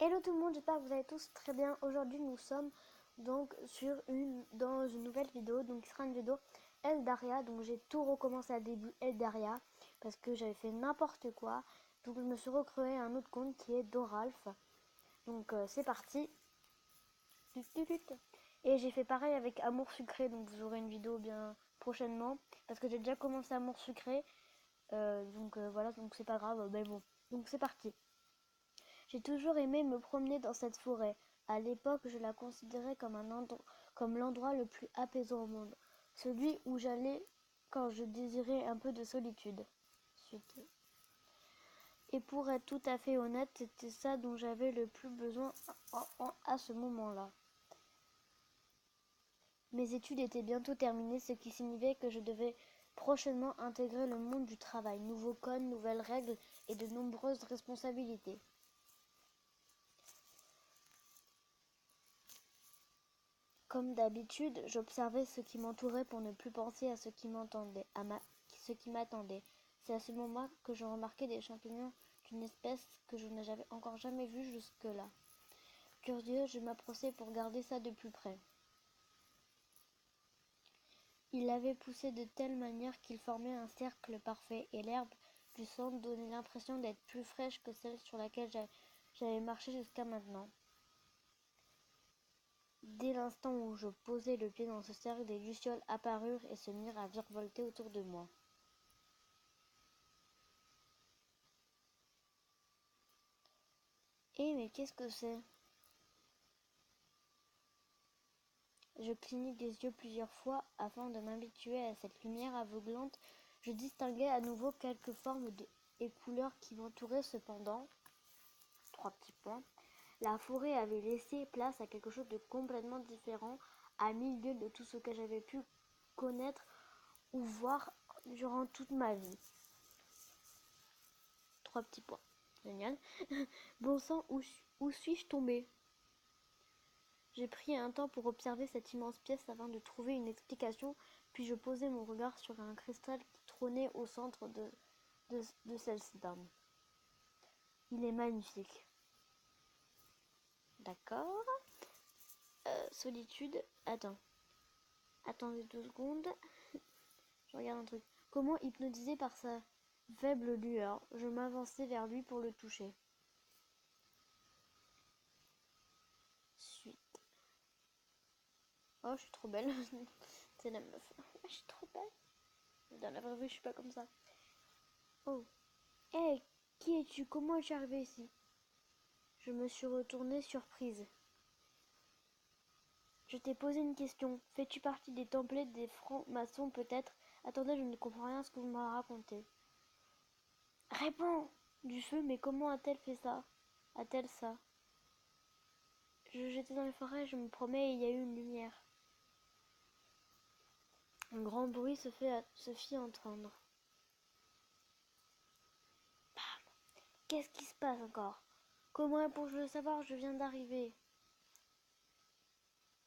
Hello tout le monde, j'espère que vous allez tous très bien. Aujourd'hui nous sommes donc dans une nouvelle vidéo, donc qui sera une vidéo Eldaria. Donc j'ai tout recommencé à début Eldaria parce que j'avais fait n'importe quoi. Donc je me suis recréé un autre compte qui est Doralf. Donc c'est parti. Et j'ai fait pareil avec Amour Sucré, donc vous aurez une vidéo bien prochainement parce que j'ai déjà commencé Amour Sucré. Voilà, donc c'est pas grave, mais bon. Donc c'est parti. J'ai toujours aimé me promener dans cette forêt. À l'époque, je la considérais comme l'endroit le plus apaisant au monde, celui où j'allais quand je désirais un peu de solitude. Et pour être tout à fait honnête, c'était ça dont j'avais le plus besoin à ce moment-là. Mes études étaient bientôt terminées, ce qui signifiait que je devais prochainement intégrer le monde du travail. Nouveaux codes, nouvelles règles et de nombreuses responsabilités. Comme d'habitude, j'observais ce qui m'entourait pour ne plus penser à ce qui m'attendait. C'est à ce moment que je remarquai des champignons d'une espèce que je n'avais encore jamais vue jusque-là. Curieux, je m'approchai pour regarder ça de plus près. Il avait poussé de telle manière qu'il formait un cercle parfait, et l'herbe du centre donnait l'impression d'être plus fraîche que celle sur laquelle j'avais marché jusqu'à maintenant. Dès l'instant où je posai le pied dans ce cercle, des lucioles apparurent et se mirent à virevolter autour de moi. Mais qu'est-ce que c'est? Je clignis des yeux plusieurs fois afin de m'habituer à cette lumière aveuglante. Je distinguais à nouveau quelques formes et couleurs qui m'entouraient cependant. 3 petits points. La forêt avait laissé place à quelque chose de complètement différent, à milieu de tout ce que j'avais pu connaître ou voir durant toute ma vie. 3 petits points. Génial. Bon sang, où suis-je tombée? J'ai pris un temps pour observer cette immense pièce afin de trouver une explication, puis je posai mon regard sur un cristal qui trônait au centre de celle-ci. Il est magnifique. D'accord. Solitude. Attendez 2 secondes. Je regarde un truc. Comment hypnotisé par sa faible lueur, je m'avançai vers lui pour le toucher. Suite. Oh, je suis trop belle. C'est la meuf. Je suis trop belle. Dans la vraie vie, je suis pas comme ça. Oh. Hé, qui es-tu? Comment es-tu arrivé ici? Je me suis retournée surprise. Je t'ai posé une question. Fais-tu partie des Templiers, des francs-maçons peut-être? Attendez, je ne comprends rien à ce que vous m'avez raconté. Réponds! Du feu, mais comment a-t-elle fait ça? A-t-elle ça? J'étais dans les forêts, je me promets et il y a eu une lumière. Un grand bruit se fit entendre. Bam! Qu'est-ce qui se passe encore? Comment pour-je le savoir? Je viens d'arriver.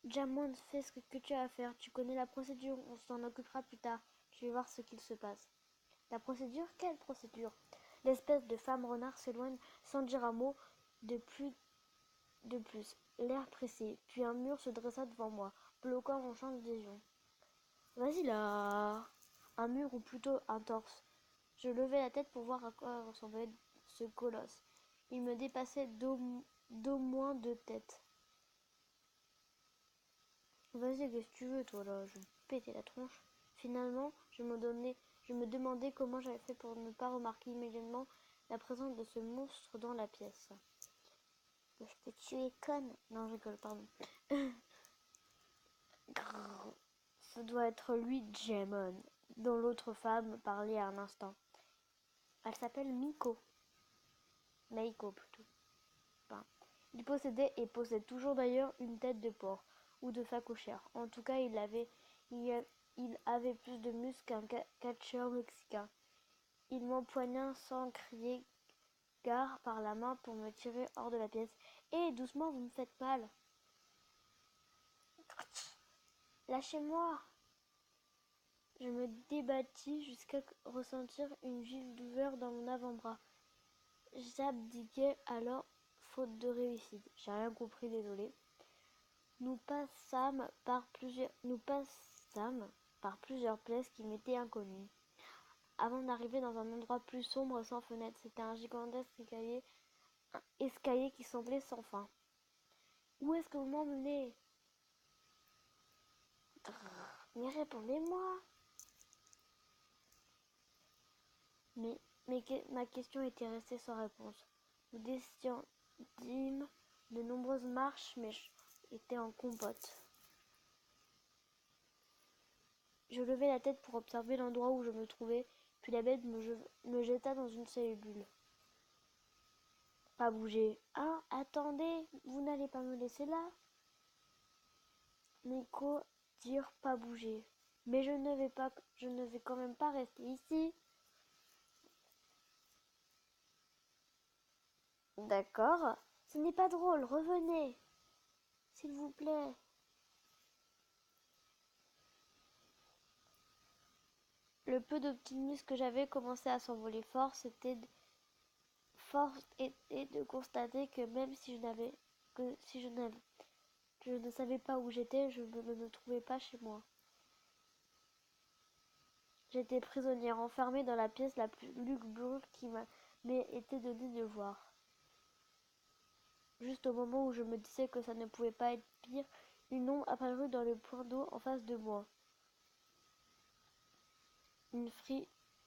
Jamond, fais ce que tu as à faire. Tu connais la procédure, on s'en occupera plus tard. Je vais voir ce qu'il se passe. La procédure? Quelle procédure? L'espèce de femme renard s'éloigne sans dire un mot de plus. L'air pressé, puis un mur se dressa devant moi, bloquant mon champ de vision. Vas-y là! Un mur ou plutôt un torse. Je levai la tête pour voir à quoi ressemblait ce colosse. Il me dépassait d'au moins 2 têtes. Vas-y, qu'est-ce que tu veux, toi, là? Je vais péter la tronche. Finalement, je me demandais comment j'avais fait pour ne pas remarquer immédiatement la présence de ce monstre dans la pièce. Parce que tu es conne. Non, je rigole, pardon. Ce doit être lui, Jamon, dont l'autre femme parlait à un instant. Elle s'appelle Miko. Meiko, plutôt. Enfin, il possédait et possède toujours d'ailleurs une tête de porc ou de phacochère. En tout cas, il avait plus de muscles qu'un catcheur mexicain. Il m'empoigna sans crier gare par la main pour me tirer hors de la pièce. Hé, doucement, vous me faites mal. Lâchez-moi. Je me débattis jusqu'à ressentir une vive douleur dans mon avant-bras. J'abdiquai alors faute de réussite. J'ai rien compris, désolé. Nous passâmes par plusieurs places qui m'étaient inconnues, avant d'arriver dans un endroit plus sombre sans fenêtre. C'était un gigantesque escalier qui semblait sans fin. Où est-ce que vous m'emmenez? Mais répondez-moi. Mais ma question était restée sans réponse. Nous descendîmes de nombreuses marches, mais j'étais en compote. Je levai la tête pour observer l'endroit où je me trouvais, puis la bête me jeta dans une cellule. Pas bouger. Hein? Attendez, vous n'allez pas me laisser là? Nico dirent pas bouger. Mais je ne vais quand même pas rester ici. D'accord, ce n'est pas drôle, revenez, s'il vous plaît. Le peu d'optimisme que j'avais commençait à s'envoler fort. Force était de constater que même si je ne savais pas où j'étais, je ne me trouvais pas chez moi. J'étais prisonnière, enfermée dans la pièce la plus lugubre qui m'ait été donnée de voir. Juste au moment où je me disais que ça ne pouvait pas être pire, une ombre apparut dans le point d'eau en face de moi.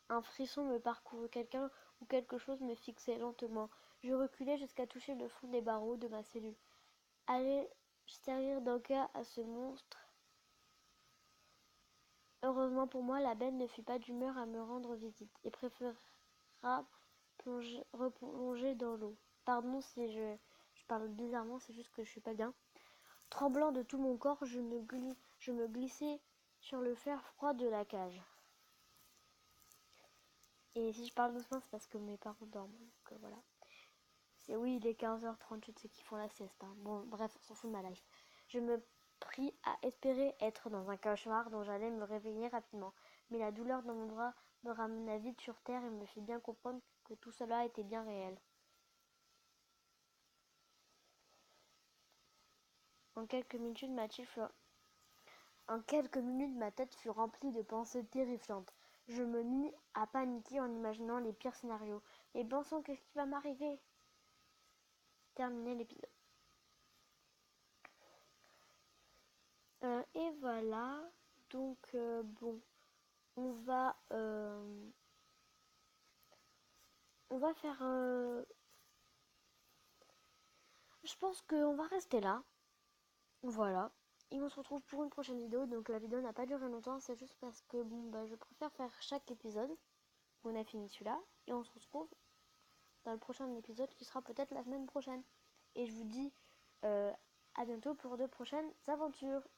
Un frisson me parcourut, quelqu'un ou quelque chose me fixait lentement. Je reculai jusqu'à toucher le fond des barreaux de ma cellule. Allais servir d'encas à ce monstre. Heureusement pour moi, la bête ne fut pas d'humeur à me rendre visite et préféra replonger dans l'eau. Pardon si je parle bizarrement, c'est juste que je suis pas bien. Tremblant de tout mon corps, je me glissai sur le fer froid de la cage. Et si je parle doucement, c'est parce que mes parents dorment. Donc voilà. Oui, il est 15h38, c'est qu'ils font la sieste. Hein. Bon, bref, on s'en fout de ma life. Je me pris à espérer être dans un cauchemar dont j'allais me réveiller rapidement. Mais la douleur dans mon bras me ramena vite sur terre et me fit bien comprendre que tout cela était bien réel. En quelques minutes, ma tête fut remplie de pensées terrifiantes. Je me mis à paniquer en imaginant les pires scénarios. Et pensons, qu'est-ce qui va m'arriver? Terminer l'épisode. Et voilà. Donc, bon, on va faire... je pense qu'on va rester là. Voilà. Et on se retrouve pour une prochaine vidéo. Donc la vidéo n'a pas duré longtemps. C'est juste parce que je préfère faire chaque épisode. On a fini celui-là. Et on se retrouve dans le prochain épisode qui sera peut-être la semaine prochaine. Et je vous dis à bientôt pour de prochaines aventures.